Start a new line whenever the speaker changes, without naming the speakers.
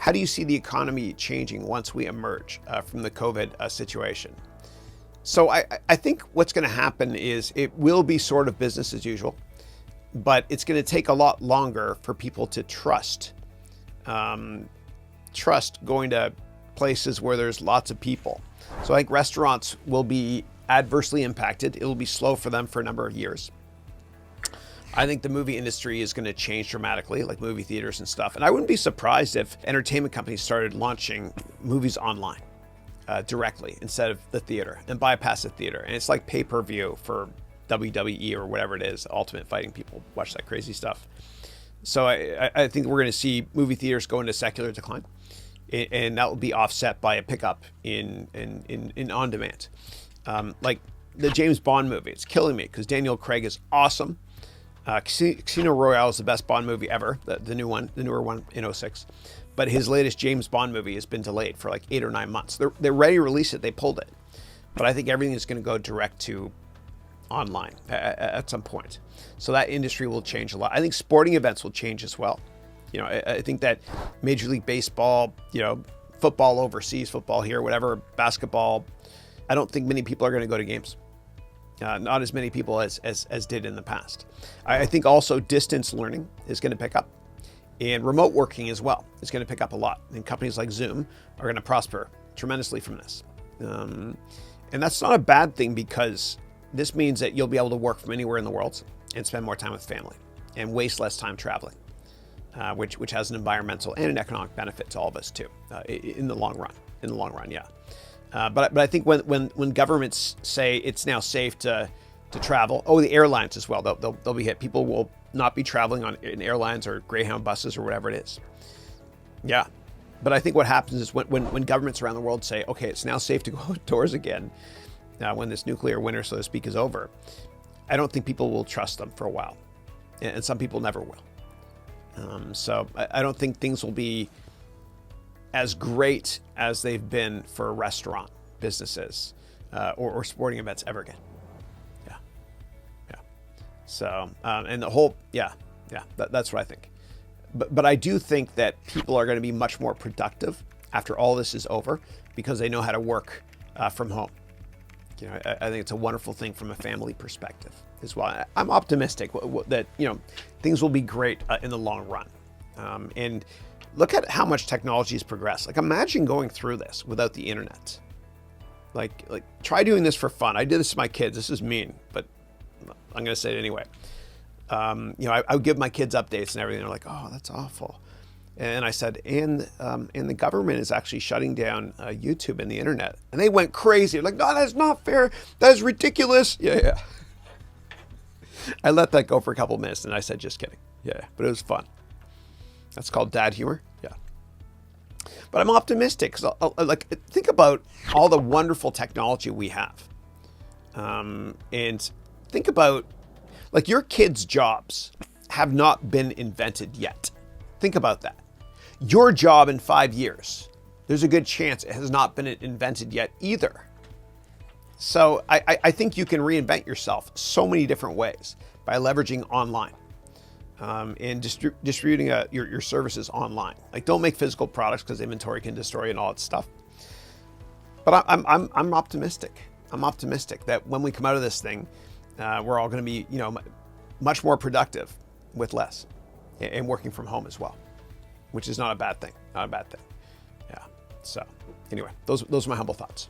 how do you see the economy changing once we emerge from the COVID situation? So I think what's going to happen is it will be sort of business as usual, but it's going to take a lot longer for people to trust going to places where there's lots of people. So I think restaurants will be adversely impacted. It'll be slow for them for a number of years. I think the movie industry is going to change dramatically, like movie theaters and stuff. And I wouldn't be surprised if entertainment companies started launching movies online directly instead of the theater and bypass the theater. And it's like pay-per-view for WWE or whatever it is, Ultimate Fighting. People watch that crazy stuff. So I think we're going to see movie theaters go into secular decline, and that will be offset by a pickup in on-demand. Like the James Bond movie, it's killing me because Daniel Craig is awesome. Casino Royale is the best Bond movie ever, the newer one in 2006. But his latest James Bond movie has been delayed for like 8 or 9 months. They're ready to release it, they pulled it. But I think everything is going to go direct to online at some point. So that industry will change a lot. I think sporting events will change as well. I think that Major League Baseball, football overseas, football here, whatever, basketball, I don't think many people are going to go to games. Not as many people as did in the past. I think also distance learning is going to pick up, and remote working as well is going to pick up a lot. And companies like Zoom are going to prosper tremendously from this. And that's not a bad thing, because this means that you'll be able to work from anywhere in the world and spend more time with family and waste less time traveling, which has an environmental and an economic benefit to all of us too, in the long run. Yeah. But I think when governments say it's now safe to travel, the airlines as well, they'll be hit. People will not be traveling in airlines or Greyhound buses or whatever it is. Yeah. But I think what happens is when governments around the world say, okay, it's now safe to go outdoors again, when this nuclear winter, so to speak, is over, I don't think people will trust them for a while. And some people never will. So I don't think things will be as great as they've been for restaurant businesses or sporting events ever again. Yeah. So, and the whole, that's what I think. But I do think that people are going to be much more productive after all this is over, because they know how to work from home. I think it's a wonderful thing from a family perspective as well. I'm optimistic that, things will be great in the long run. And look at how much technology has progressed. Like, imagine going through this without the internet. Like try doing this for fun. I did this to my kids. This is mean, but I'm going to say it anyway. I would give my kids updates and everything. They're like, oh, that's awful. And I said, and the government is actually shutting down YouTube and the internet. And they went crazy. Like, no, that's not fair. That is ridiculous. Yeah. I let that go for a couple of minutes, and I said, just kidding. Yeah, but it was fun. That's called dad humor. Yeah. But I'm optimistic, because think about all the wonderful technology we have. And think about, your kids' jobs have not been invented yet. Think about that. Your job in 5 years, there's a good chance it has not been invented yet either. So I think you can reinvent yourself so many different ways by leveraging online and distributing your services online. Like, don't make physical products because inventory can destroy and all that stuff. But I'm optimistic. I'm optimistic that when we come out of this thing, we're all going to be, much more productive with less, and working from home as well, which is not a bad thing. Not a bad thing. Yeah. So anyway, those are my humble thoughts.